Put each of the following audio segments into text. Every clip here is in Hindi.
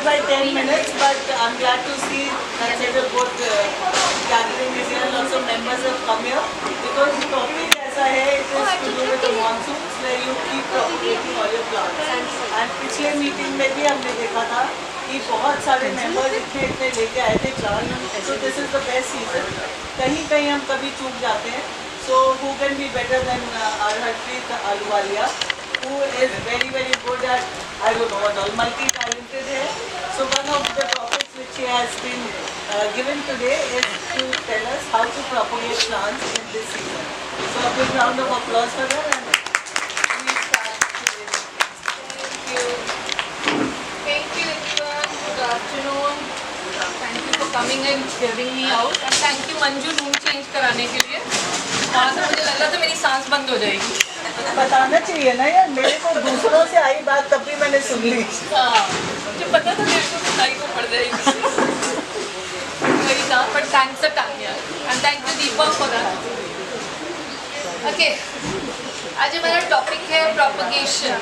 by 10 minutes, but I'm glad to see that such a good gathering is here. Lots of members have come here because the topic ऐसा है, it is to do with the monsoons where you keep propagating all your plants. And पिछले मीटिंग में भी हमने देखा था कि बहुत सारे मेंबर्स इतने लेके आए थे plant. So this is the best season. कहीं हम कभी चूक जाते हैं. So who can be better than Harpreet Ahluwalia, who is very good at, I don't know what all, multi-talented है. So one of the topics which he has been given today is to tell us how to propagate plants in this season. So a big round of applause for her and we start today. Thank you everyone. Good afternoon. Thank you for coming and hearing me out. And thank you Manju room change कराने के लिए. वहाँ से मुझे लग रहा था मेरी सांस बंद हो जाएगी. बताना चाहिए ना यार, मेरे को दूसरों से आई बात तब भी मैंने सुन ली. हाँ, मुझे पता था मेरे को बताई को पड़ जाएगी. मेरी सांस, but thanks a Tanya and thank you Deepa for that. Okay, आज हमारा टॉपिक है प्रोपगेशन.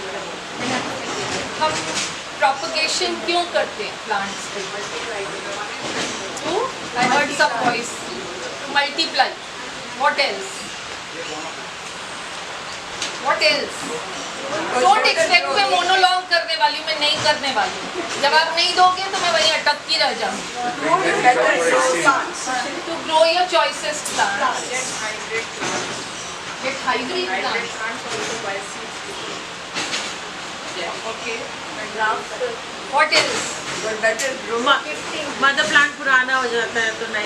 हम प्रोपगेशन क्यों करते हैं प्लांट्स पे? To, I heard some voice. To multiply. What else? What else? Don't expect मैं मोनोलॉग करने वाली हूँ, मैं नहीं करने वाली हूँ. जब आप नहीं दोगे तो मैं वहीं अटकती रह जाऊँगी. To grow your choicest plants. Get hybrid plants. Okay. What else? Mother plant पुराना हो जाता है तो नहीं.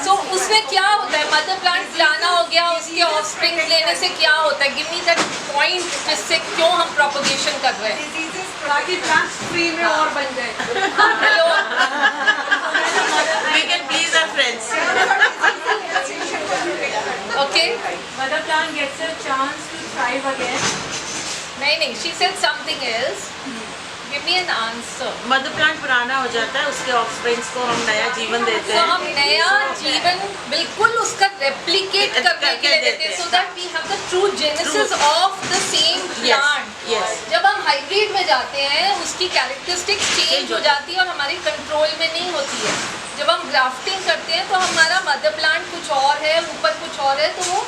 So उसमें क्या होता है? मदर प्लांट पुराना हो गया, उसके ऑफस्प्रिंग लेने से क्या होता है? गिव मी दैट पॉइंट जिससे क्यों हम प्रोपगेशन कर रहे हैं. ताकि प्लांट्स फ्री में और बन जाए. Hello. We can please our friends. Okay. Mother plant gets a chance to thrive again. नहीं. She said something else. Give me an answer. Mother plant पुराना हो जाता है, उसके ऑफस्प्रिंग्स को हम नया जीवन देते तो हैं. हम नया जीवन बिल्कुल उसका रेप्लिकेट करने के लिए देते हैं, so that we have the true genesis of the same plant. Yes. जब हम हाइब्रिड में जाते हैं उसकी कैरेक्टरिस्टिक्स चेंज हो जाती है और हमारे कंट्रोल में नहीं होती है. जब हम ग्राफ्टिंग करते हैं तो हमारा मदर प्लांट कुछ और है, ऊपर कुछ और है, तो वो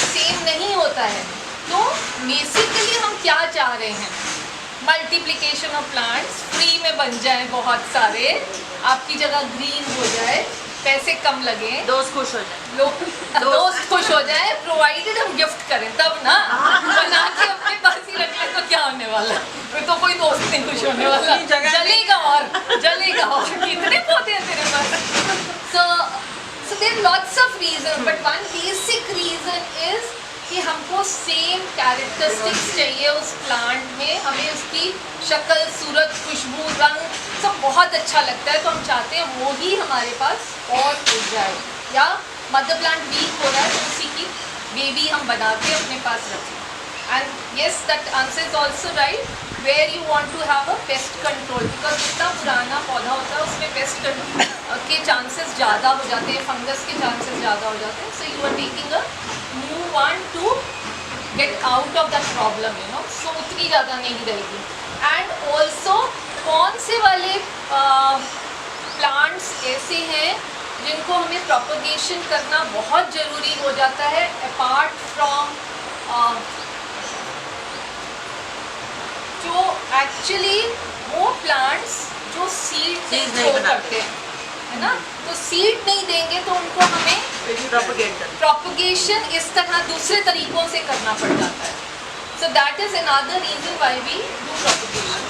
सेम नहीं होता है. तो बेसिकली हम क्या चाह रहे हैं? मल्टीप्लिकेशन ऑफ प्लांट्स, फ्री में बन जाए बहुत सारे, आपकी जगह ग्रीन हो जाए, पैसे कम लगे, दोस्त खुश हो जाए, दोस्त खुश हो जाए, प्रोवाइडेड हम गिफ्ट करें तब ना. बना के अपने पास ही रख ले तो क्या होने वाला? फिर तो कोई दोस्त नहीं खुश होने वाला. जलेगा और कितने पौधे हैं तेरे पास. So there are lots of reasons, but one basic reason is कि हमको सेम कैरेक्टरिस्टिक्स चाहिए उस प्लांट में. हमें उसकी शक्ल, सूरत, खुशबू, रंग सब बहुत अच्छा लगता है, तो हम चाहते हैं वो ही हमारे पास और उग जाए. या मदर प्लांट वीक हो रहा है तो उसी की बेबी हम बना के अपने पास रखें. And yes, that answer is also right. Where you want to have a pest control, because जितना पुराना पौधा होता है उसमें पेस्ट के चांसेस ज़्यादा हो जाते हैं, फंगस के चांसेस ज़्यादा हो जाते हैं. So you are taking a you want to get out of that problem, you know, so उतनी ज़्यादा नहीं रहेगी. And also कौन से वाले plants ऐसे हैं जिनको हमें propagation करना बहुत ज़रूरी हो जाता है, apart from जो actually वो plants जो seed से grow करते हैं, है ना. तो सीड नहीं देंगे तो उनको हमें प्रोपगेशन इस तरह दूसरे तरीकों से करना पड़ जाता है. So that is another reason why we do propagation.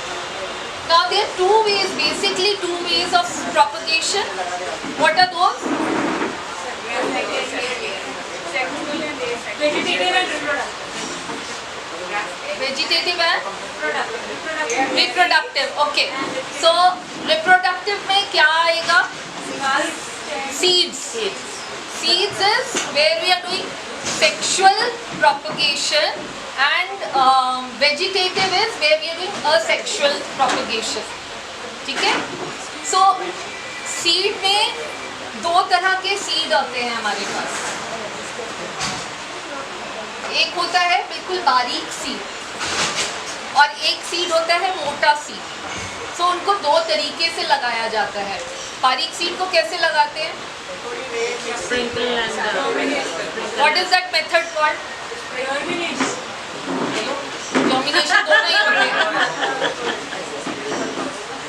Now there are two ways, basically two ways of propagation. What are those? Vegetative and reproductive. Okay, so reproductive में क्या आएगा? Seeds is where we are doing sexual propagation, and vegetative is where we are doing asexual propagation. ठीक है. So seed में दो तरह के सीड होते हैं हमारे पास. एक होता है बिल्कुल बारीक सीड और एक सीड होता है मोटा सीड. सो उनको दो तरीके से लगाया जाता है। बारीक सीड को कैसे लगाते हैं? What is that method called? Domination दोनों ही होते हैं।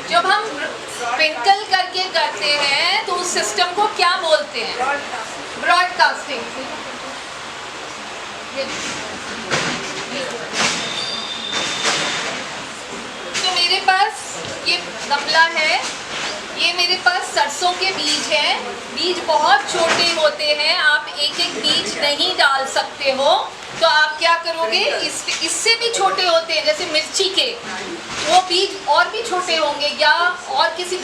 जब हम स्प्रिंकल करके करते हैं तो उस सिस्टम को क्या बोलते हैं? ब्रॉडकास्टिंग। तो मेरे पास ये गमला है, ये मेरे पास सरसों के बीज हैं। बीज बहुत छोटे होते हैं, आप एक एक बीज नहीं डाल सकते हो, तो आप क्या करोगे, इससे भी छोटे होते हैं जैसे मिर्ची के, वो बीज और भी छोटे होंगे, या और किसी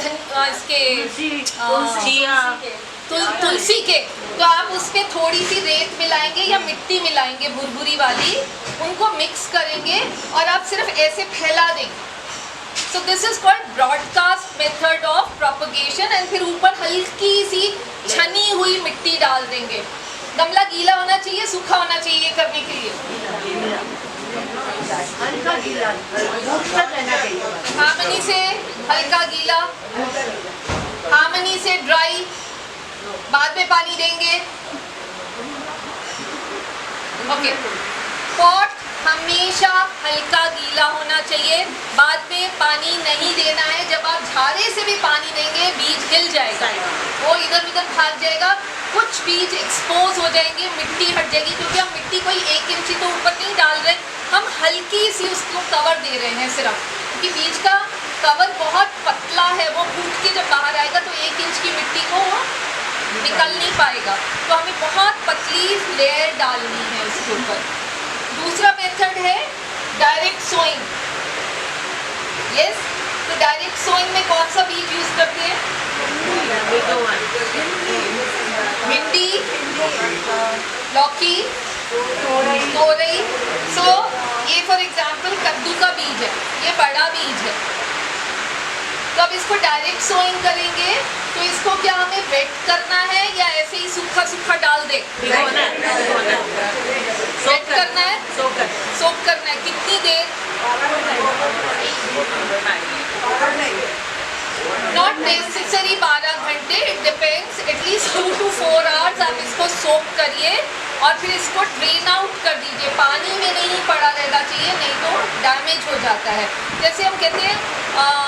तुलसी के, तो आप उसमें थोड़ी सी रेत मिलाएंगे या मिट्टी मिलाएंगे भुरभुरी वाली, उनको मिक्स करेंगे और आप सिर्फ ऐसे फैला देंगे। So this is called broadcast method of propagation. And फिर ऊपर हल्की सी छनी हुई मिट्टी डाल देंगे। गमला गीला होना चाहिए, सूखा होना चाहिए करने के लिए? हार्मनी से हल्का गीला, हार्मनी से ड्राई, बाद में पानी देंगे। ओके, पॉट हमेशा हल्का गीला होना चाहिए, बाद में पानी नहीं देना है। जब आप झारे से भी पानी देंगे बीज हिल जाएगा, वो इधर उधर भाग जाएगा, कुछ बीज एक्सपोज हो जाएंगे, मिट्टी हट जाएगी, क्योंकि हम मिट्टी कोई 1 इंची तो ऊपर नहीं डाल रहे, हम हल्की सी उसको कवर दे रहे हैं सिर्फ, क्योंकि बीज का कवर बहुत पतला है, वो फूट के जब बाहर आएगा तो 1 इंच की मिट्टी को वो निकल नहीं पाएगा, तो हमें बहुत पतली लेयर डालनी है उसके ऊपर। दूसरा मेथड है डायरेक्ट सोइंग। यस, तो डायरेक्ट सोइंग में कौन सा बीज यूज करते हैं? भिंडी, लौकी, तोरई। सो ये फॉर एग्जाम्पल कद्दू का बीज है, ये बड़ा बीज है, तो अब इसको डायरेक्ट सोइंग करेंगे तो इसको क्या हमें वेट करना है या ऐसे ही सूखा सूखा डाल दे? वेट करना है, सोक करना है। कितनी देर? नॉट नेसेसरी 12 घंटे, it depends, at least 2 to 4 hours आप इसको सोक करिए और फिर इसको ड्रेन आउट कर दीजिए। पानी में नहीं पड़ा रहना चाहिए, नहीं तो डैमेज हो जाता है। जैसे हम कहते हैं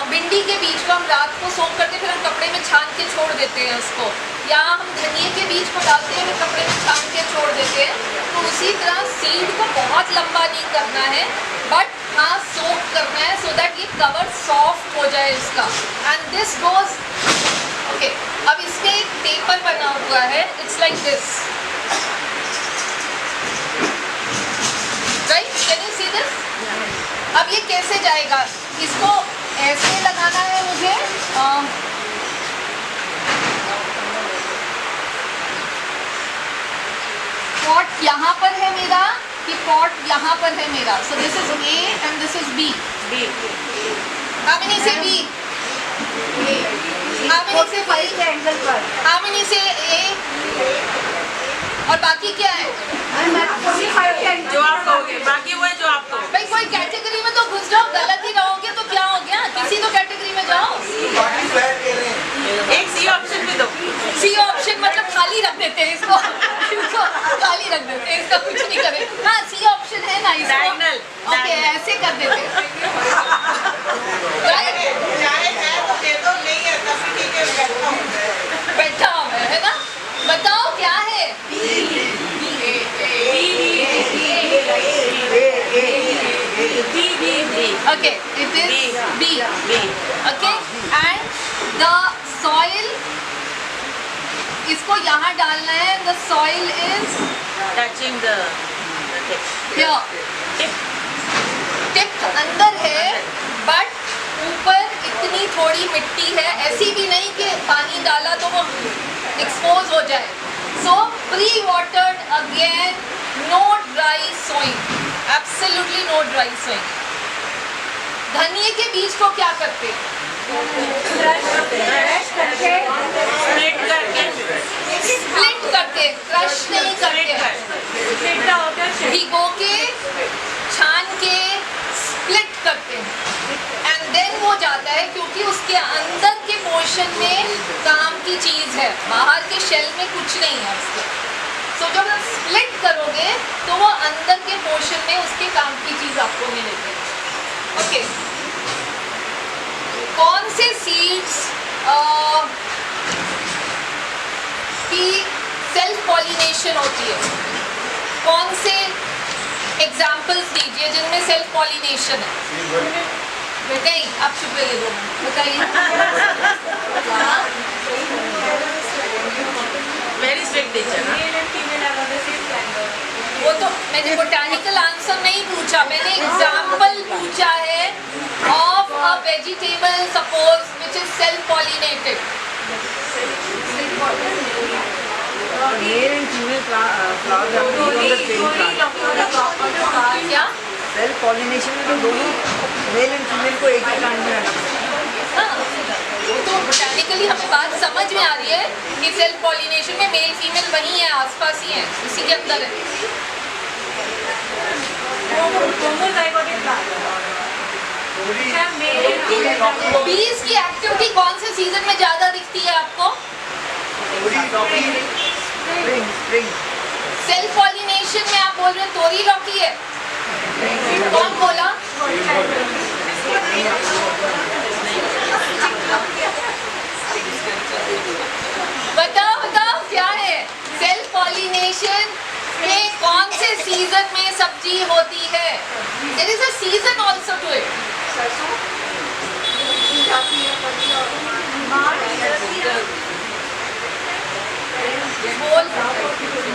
भिंडी के बीज को हम रात को सोक करते फिर हम कपड़े में छान के छोड़ देते हैं उसको, या हम धनिए के बीज को डालते हैं फिर कपड़े में छान के छोड़ देते हैं, तो उसी तरह सीड को बहुत लंबा नहीं करना है, बट हाँ सोक करना है, सो दैट ये कवर सॉफ्ट हो जाए इसका। And this goes okay. अब इसमें एक पेपर बना हुआ है, it's like this, right? Can you see this? अब ये कैसे जाएगा? इसको ऐसे लगाना है मुझे, पॉट यहाँ पर है मेरा कि पॉट यहाँ पर है मेरा? So this is A and this is B। How many से B? How many से B? एंगल पर How many से A? और बाकी क्या है? जो आप कहोगे, बाकी वो है जो आप कहोगे। भाई कोई कैटेगरी में तो घुस जाओ, गलत ही रहोगे तो क्या हो गया? किसी तो कैटेगरी में जाओ। एक सी ऑप्शन भी दो। सी ऑप्शन मतलब खाली रख देते हैं इसको, इसको खाली रख देते हैं, इसका कुछ नहीं करे। हाँ सी ऑप्शन है ना इसको, Diagonal, ओके ऐसे कर देते हैं। राइट, चाहे है तो दे दो, नहीं है तब भी ठीक है, बैठा हूँ। बैठा हुआ है ना? बताओ क्या है? Okay, it is B. Okay, and the soil, इसको यहाँ डालना है। The soil is Touching the here. Tip अंदर है, बट ऊपर इतनी थोड़ी मिट्टी है, ऐसी भी नहीं कि पानी डाला तो वो एक्सपोज हो जाए। So pre-watered again, no dry sowing, absolutely no dry sowing. धनिए के बीज को क्या करते हैं? स्प्लिट करके, क्रश नहीं करते, भिगो के छान के स्प्लिट करते हैं, एंड देन वो जाता है, क्योंकि करेंगे तो वो अंदर के पोर्शन में उसके काम की चीज आपको मिलेगी। ओके, कौन से सीड्स की सेल्फ पॉलिनेशन होती है? कौन से एग्जाम्पल्स दीजिए जिनमें सेल्फ पॉलिनेशन है? बताइए, आप चुप रहिए दो मिनट, बताइए। हाँ? Very strict teacher, ना? Male and female are of the same gender. वो तो मैंने बोटानिकल आंसर नहीं पूछा, मैंने एग्जाम्पल पूछा है of a vegetable suppose which is self pollinated. Male and female flowers are on the same plant. क्या? Self pollination में तो दोनों मेल एंड फीमेल को एक ही प्लांट में रखना हाँ, वो तो बोटानिकली हमें बात समझ में आ रही है कि सेल्फ पॉलिनेशन में मेल फीमेल वही है, आसपास ही है, उसी के अंदर है। Homozygotic plant. अच्छा, male and female are both. बीज की एक्टिविटी कौन से सीजन में ज्यादा दिखती है आपको? स्प्रिंग सेल्फ पॉलिनेशन में आप बोल रहे हो तोरी लौकी है, कौन बोला? बताओ बताओ क्या है? सेल्फ पॉलिनेशन में कौन से सीजन में सब्जी होती है? There is a season also to it. बोल।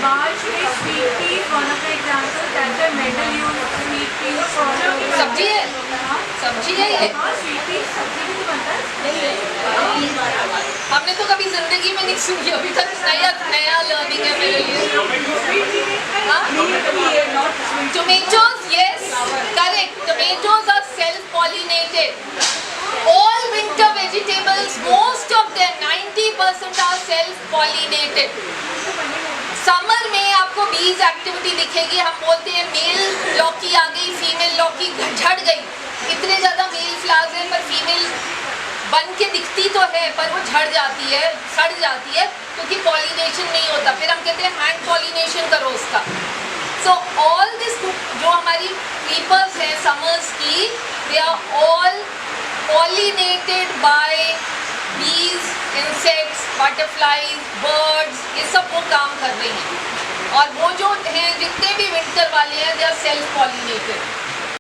March में sweet pea is one of the examples. That's why metal use sweet peas for. सब्जी है, हाँ, सब्जी है ये। हाँ, sweet pea सब्जी भी तो बनता है। हमने तो कभी जिंदगी में नहीं सुनी, अभी तक नया नया लर्निंग है मेरे लिए। हाँ? Tomatoes, yes, correct. Tomatoes are self-pollinated. All winter vegetables, most of them, 90% are self-pollinated. Summer में आपको बीज एक्टिविटी दिखेगी। हम बोलते हैं मेल लौकी आ गई, फीमेल लौकी झड़ गई। इतने ज़्यादा मेल फ्लावर्स हैं पर फीमेल बन के दिखती तो है पर वो झड़ जाती है, सड़ जाती है क्योंकि पॉलिनेशन नहीं होता। फिर हम कहते हैं हैंड पॉलिनेशन करो उसका। सो ऑल दिस जो हमारी क्रीपर्स हैं समर्स की, they are all pollinated by bees, insects, butterflies, birds, ये सब वो काम कर रही हैं। और वो जो हैं जितने भी विंटर वाले हैं दे आर सेल्फ पॉलिनेटेड।